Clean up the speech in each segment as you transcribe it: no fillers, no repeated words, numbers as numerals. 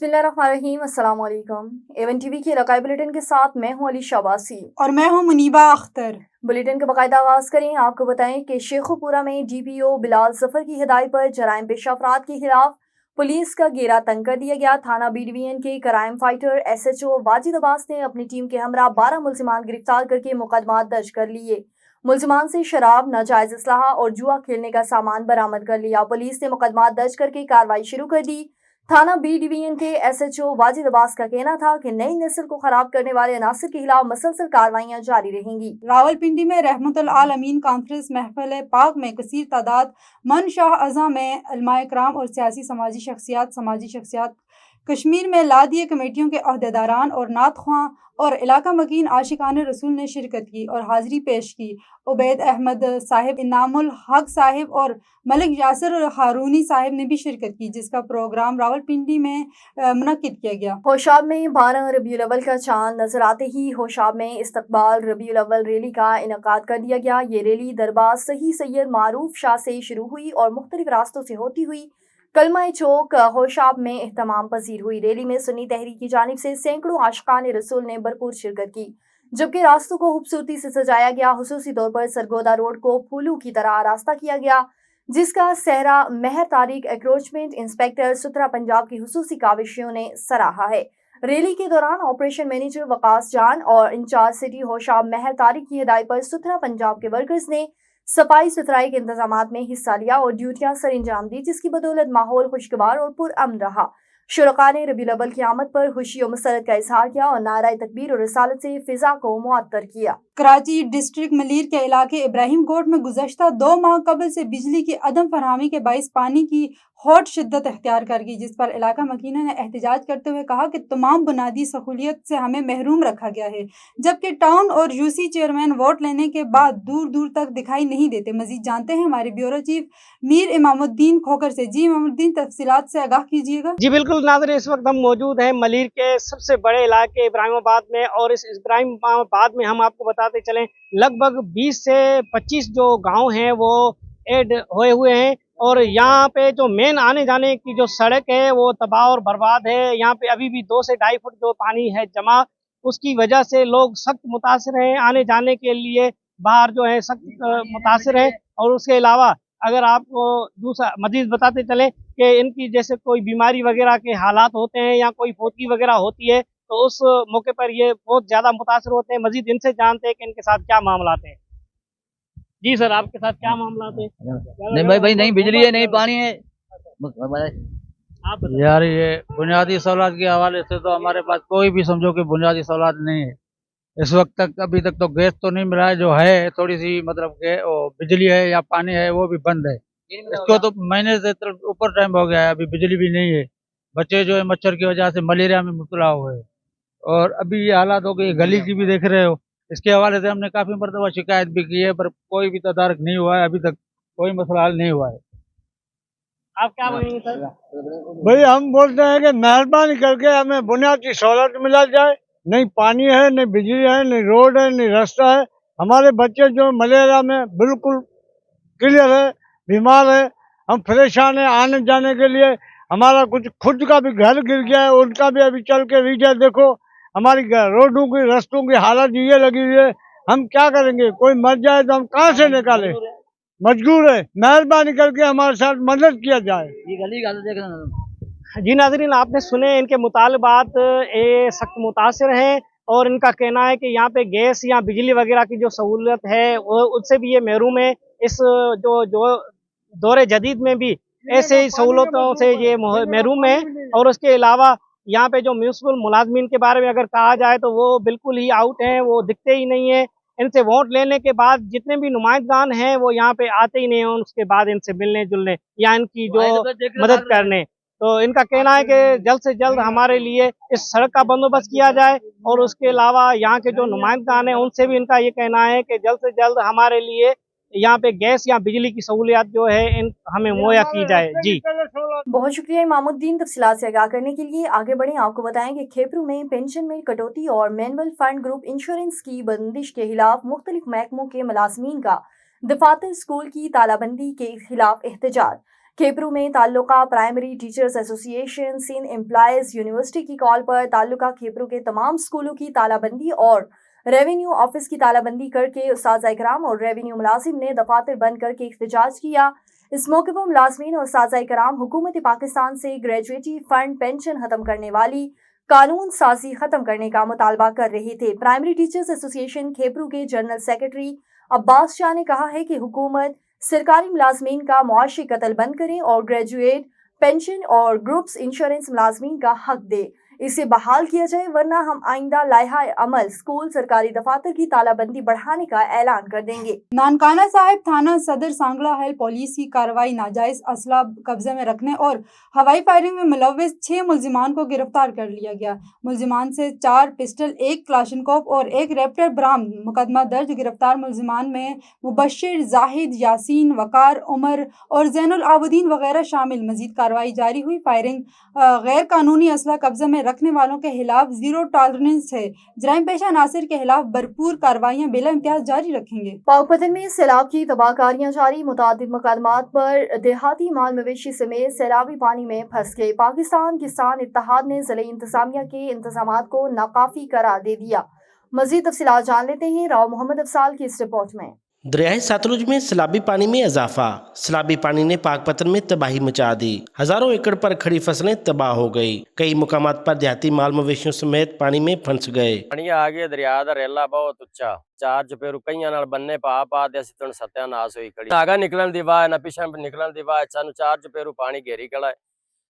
बिस्मिल्लाहिर्रहमानिर्रहीम। अस्सलाम वालेकुम। एवन टीवी के रकाई बुलेटिन के साथ मैं हूं अली शाबासी और मैं हूं मुनीबा अख्तर। बुलेटिन का बाकायदा आगाज करें। आपको बताएं कि शेखुपुरा में डीपीओ बिलाल जफर की हिदायत पर जराइम पेश अफराद के खिलाफ पुलिस का घेरा तंग कर दिया गया। थाना बी डिवीजन के crime fighter SHO Wajid Abbas ने अपनी टीम के हमरा 12 मुलजिमान गिरफ्तार करके मुकदमा दर्ज कर लिए। मुलजिमान से शराब, नाजायज असलहा और जुआ खेलने का सामान बरामद कर लिया। पुलिस ने मुकदमा दर्ज करके कार्रवाई शुरू कर दी। थाना बी डिवीजन के SHO वाजिद अब्बास का कहना था कि नई नस्ल को खराब करने वाले अनासर के खिलाफ मसलसल कार्रवाइयां जारी रहेंगी। रावलपिंडी में रहमतुल आलमीन कॉन्फ्रेंस महफिल पाक में कसीर तादाद मन शाह अज़ा में उलमाए कराम और सियासी समाजी शख्सियात कश्मीर में लादिया कमेटियों के अहदेदारान और नात ख्वां और इलाका मकीन आशिकान रसूल ने शिरकत की और हाजिरी पेश की। उबैद अहमद साहिब, इनामुल हक साहिब और मलिक यासिर हारूनी साहिब ने भी शिरकत की, जिसका प्रोग्राम रावलपिंडी में मुनक्किद किया गया। होशाब में 12 रबीउल अव्वल का चांद नजर आते ही होशाब में इस्तकबाल रबीउल अव्वल रैली का इनकाद कर दिया गया। ये रैली दरबार सही सैयद मारूफ शाह से शुरू हुई और मुख्तलिफ रास्तों से होती हुई कलमा चौक होशाब में एहतमाम पजीर हुई। रैली में सुन्नी तहरीक की जानिब से सैकड़ों आशिकान रसूल ने भरपूर शिरकत की, जबकि रास्तों को खूबसूरती से सजाया गया। खुसूसी तौर पर सरगोदा रोड को फूलों की तरह आरास्ता किया गया, जिसका सहरा महर तारिक एंक्रोचमेंट इंस्पेक्टर सुथरा पंजाब की खुसूसी काविशों ने सराहा है। रैली के दौरान ऑपरेशन मैनेजर वकास जान और इंचार्ज सिटी होशाब महर तारिक की हिदायत पर सुथरा पंजाब के वर्कर्स ने सफाई सुथराई के इंतजामात में हिस्सा लिया और ड्यूटियां सर अंजाम दी, जिसकी बदौलत माहौल खुशगवार और पुरअमन रहा। शुरका ने रबीउल अव्वल की आमद पर खुशी और मसरत का इजहार किया और नारा तकबीर और रिसालत से फिजा को मुअत्तर किया। कराची डिस्ट्रिक्ट मलीर के इलाके इब्राहिम कोट में गुज़श्ता 2 माह कबल से बिजली की अदम फरहमी के बाइस पानी की हौट शिद्दत अख्तियार कर गई, जिस पर इलाका मकीना ने एहतजाज करते हुए कहा कि तमाम बुनियादी सहूलियत से हमें महरूम रखा गया है, जबकि टाउन और यूसी चेयरमैन वोट लेने के बाद दूर दूर तक दिखाई नहीं देते। मजीद जानते हैं हमारे ब्यूरो चीफ मीर इमामुद्दीन खोखर से। जी इमामुद्दीन, तफसीलात से आगाह कीजिएगा। जी बिल्कुल नाज़रीन, इस वक्त हम मौजूद हैं मलीर के सबसे बड़े इलाके इब्राहिमाबाद में, और इस इब्राहिमाबाद में हम आपको बताते चलें लगभग 20 से 25 जो गांव हैं वो ऐड हुए हुए हैं, और यहाँ पे जो मेन आने जाने की जो सड़क है वो तबाह और बर्बाद है। यहाँ पे अभी भी 2 से 2.5 फुट जो पानी है जमा, उसकी वजह से लोग सख्त मुतासिर हैं। आने जाने के लिए बाहर जो है सख्त मुतासिर है। और उसके अलावा अगर आपको दूसरा मजीद बताते चलें कि इनकी जैसे कोई बीमारी वगैरह के हालात होते हैं या कोई फोतगी वगैरह होती है तो उस मौके पर ये बहुत ज़्यादा मुतासर होते हैं। मजीद इनसे जानते हैं कि इनके साथ क्या मामला हैं। जी सर, आपके साथ क्या मामला है? नहीं भाई नहीं बिजली है, नहीं पानी है। आप यार ये बुनियादी सहूलत के हवाले से तो हमारे पास कोई भी समझो कि बुनियादी सहूलत नहीं है इस वक्त तक। अभी तक तो गैस तो नहीं मिला है, जो है थोड़ी सी मतलब के बिजली है या पानी है वो भी बंद है। इसको तो महीने से ऊपर टाइम हो गया है, अभी बिजली भी नहीं है। बच्चे जो है मच्छर की वजह से मलेरिया में मुबतला हुए हैं, और अभी ये हालात हो गए। गली की भी देख रहे हो, इसके हवाले से हमने काफी मरतबा शिकायत भी की है, पर कोई भी तदारक नहीं हुआ है। अभी तक कोई मसला हल नहीं हुआ है। आप क्या बोलेंगे सर? भाई हम बोलते हैं कि मेहरबानी करके हमें बुनियादी सहूलत मिला जाए। नहीं पानी है, नहीं बिजली है, नहीं रोड है, नहीं रास्ता है। हमारे बच्चे जो मलेरिया में बिल्कुल क्लियर है, बीमार है, हम परेशान है आने जाने के लिए। हमारा कुछ खुद का भी घर गिर गया है, उनका भी अभी चल के रीजा देखो। हमारी रोडों की रास्तों की हालत ये लगी हुई है, हम क्या करेंगे? कोई मर जाए तो हम कहाँ से निकालें? मजबूर है, मेहरबानी करके हमारे साथ मदद किया जाए। जी नाज़रीन, आपने सुने इनके मुतालबात ये सख्त मुतासिर हैं, और इनका कहना है कि यहाँ पे गैस या बिजली वगैरह की जो सहूलत है वो उससे भी ये महरूम है। इस जो दौरे जदीद में भी ऐसे ही सहूलतों से ये महरूम है। और उसके अलावा यहाँ पे जो म्यूनसिपल मुलाजमीन के बारे में अगर कहा जाए तो वो बिल्कुल ही आउट हैं, वो दिखते ही नहीं है। इनसे वोट लेने के बाद जितने भी नुमाइंदगान हैं वो यहाँ पे आते ही नहीं हैं, उसके बाद इनसे मिलने जुलने या इनकी जो मदद करने। तो इनका कहना है कि जल्द से जल्द हमारे लिए इस सड़क का बंदोबस्त किया जाए, और उसके अलावा यहाँ के जो नुमाइंदगान हैं उनसे भी इनका ये कहना है कि जल्द से जल्द हमारे लिए यहाँ पे गैस या बिजली की सहूलियत जो है हमें मुहैया की जाए। जी बहुत शुक्रिया इमामुद्दीन, तफसीलात से आगाह करने के लिए। आगे बढ़ें, आपको बताएं कि खेपरू में पेंशन में कटौती और मैनुअल फंड ग्रुप इंश्योरेंस की बंदिश के खिलाफ मुख्तलिफ महकमों के मुलाजमीन का दफातर स्कूल की तालाबंदी के खिलाफ एहतजाज। کھیپرو میں تعلقہ پرائمری ٹیچرز ایسوسی ایشن سندھ امپلائیز یونیورسٹی کی کال پر تعلقہ کھیپرو کے تمام اسکولوں کی تالہ بندی اور ریونیو آفس کی تالہ بندی کر کے اساتذہ اکرام اور ریونیو ملازم نے دفاتر بند کر کے احتجاج کیا۔ اس موقع پر ملازمین اور اساتذہ اکرام حکومت پاکستان سے گریجویٹی فنڈ پینشن ختم کرنے والی قانون سازی ختم کرنے کا مطالبہ کر رہے تھے۔ پرائمری ٹیچرز ایسوسی ایشن کھیپرو کے جنرل سیکرٹری عباس شاہ نے کہا ہے کہ حکومت سرکاری ملازمین کا معاشی قتل بند کرے اور گریجویٹ پینشن اور گروپس انشورنس ملازمین کا حق دے، اسے بحال کیا جائے، ورنہ ہم آئندہ لائحہ عمل اسکول سرکاری دفاتر کی تالہ بندی بڑھانے کا اعلان کر دیں گے۔ نانکانہ صاحب تھانہ صدر سانگلہ ہیل پولیس کی کارروائی ناجائز اسلحہ قبضے میں رکھنے اور ہوائی فائرنگ میں ملوث 6 ملزمان کو گرفتار کر لیا گیا۔ ملزمان سے 4 پسٹل، 1 کلاشنکوف اور 1 ریپٹر برآمد۔ مقدمہ درج۔ گرفتار ملزمان میں مبشر، زاہد، یاسین، وقار، عمر اور زین العابدین وغیرہ شامل۔ مزید کارروائی جاری ہوئی۔ فائرنگ غیر قانونی اسلحہ قبضے میں رکھنے والوں کے خلاف زیرو ٹالرنس ہے۔ جرائم پیشہ عناصر کے خلاف بھرپور کارروائیاں بلا امتیاز جاری رکھیں گے۔ پاک پتن میں سیلاب کی تباہ کاریاں جاری، متعدد مقدمات پر دیہاتی مال مویشی سمیت سیلابی پانی میں پھنس گئے۔ پاکستان کسان اتحاد نے ضلعی انتظامیہ کے انتظامات کو ناکافی قرار دے دیا۔ مزید تفصیلات جان لیتے ہیں راؤ محمد افضال کی اس رپورٹ میں۔ دریائے ساتلج میں سیلابی پانی میں اضافہ۔ سیلابی پانی نے پاک پتن میں تباہی مچا دی، ہزاروں ایکڑ پر کھڑی فصلیں تباہ ہو گئی، کئی مقامات پر دیہاتی مال مویشیوں سمیت پانی میں پھنس گئے۔ پانی آگے دریا دا ریلا بہت اچا 4 چپیرو کئیاں نال بننے پا دے اسی تن ستیاں ناس ہوئی کھڑی، آگا نکلن دی وا نہ پیچھے نکلن دی وا، سانو 4 چپیرو پانی گھیری کھڑا ہے۔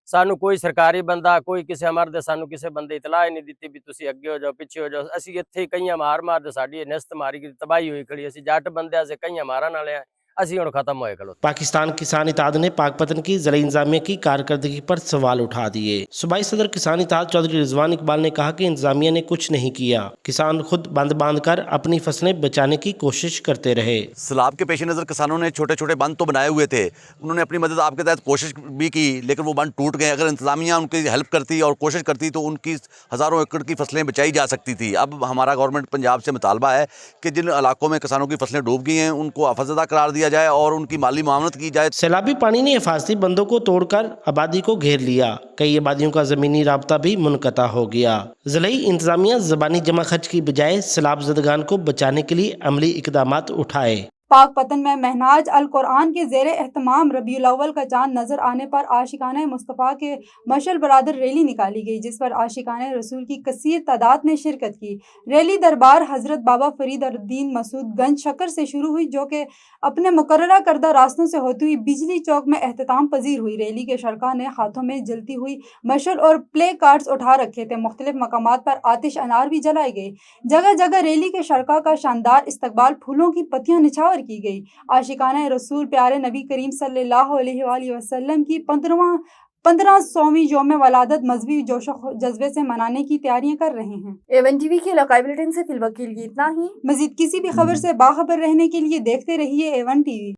سانو کوئی سرکاری بندہ کوئی کسی امر دے سانو کسی بندے اطلاع ہی نہیں دیتی بھی تسی اگے ہو جاؤ پیچھے ہو جاؤ، اسی اتھے کئیاں مار دے ساڈی نست ماری کی تباہی ہوئی کھڑی، اسی جٹ بندے سے کئیاں مارن والے ہیں، اسی ہن ختم ہوئے کھڑو۔ پاکستان کسان اتحاد نے پاک پتن کی ضلعی انتظامیہ کی کارکردگی پر سوال اٹھا دیے۔ صوبائی صدر کسان اتحاد چودھری رضوان اقبال نے کہا کہ انتظامیہ نے کچھ نہیں کیا، کسان خود بند باندھ کر اپنی فصلیں بچانے کی کوشش کرتے رہے۔ سیلاب کے پیش نظر کسانوں نے چھوٹے چھوٹے بند تو بنائے ہوئے تھے، انہوں نے اپنی مدد آپ کے تحت کوشش بھی کی، لیکن وہ بند ٹوٹ گئے۔ اگر انتظامیہ ان کی ہیلپ کرتی اور کوشش کرتی تو ان کی ہزاروں ایکڑ کی فصلیں بچائی جا سکتی تھی۔ اب ہمارا گورنمنٹ پنجاب سے مطالبہ ہے کہ جن علاقوں میں کسانوں کی فصلیں ڈوب گئی ہیں ان کو آفت قرار دیا جائے اور ان کی مالی معاونت کی جائے۔ سیلابی پانی نے حفاظتی بندوں کو توڑ کر آبادی کو گھیر لیا، کئی آبادیوں کا زمینی رابطہ بھی منقطع ہو گیا۔ ضلعی انتظامیہ زبانی جمع خرچ کی بجائے سیلاب زدگان کو بچانے کے لیے عملی اقدامات اٹھائے۔ پاک پتن میں مہناج القرآن کے زیر اہتمام ربیع الاول کا چاند نظر آنے پر عاشقانہ مصطفیٰ کے مشعل برادر ریلی نکالی گئی، جس پر عاشقانہ رسول کی کثیر تعداد نے شرکت کی۔ ریلی دربار حضرت بابا فرید الدین مسعود گنج شکر سے شروع ہوئی، جو کہ اپنے مقررہ کردہ راستوں سے ہوتی ہوئی بجلی چوک میں اختتام پذیر ہوئی۔ ریلی کے شرکاء نے ہاتھوں میں جلتی ہوئی مشعل اور پلے کارڈز اٹھا رکھے تھے۔ مختلف مقامات پر آتش انار بھی جلائے گئے۔ جگہ جگہ ریلی کے شرکاء کا شاندار استقبال پھولوں کی پتیاں نچھاور کی گئی۔ عاشقانہ رسول پیارے نبی کریم صلی اللہ علیہ وآلہ وسلم کی 1500ویں یوم ولادت مذہبی جوش و جذبے سے منانے کی تیاریاں کر رہے ہیں۔ ایون ٹی وی کے علاقائی بلیٹن سے فی الوقت اتنا ہی۔ مزید کسی بھی خبر سے باخبر رہنے کے لیے دیکھتے رہیے ایون ٹی وی۔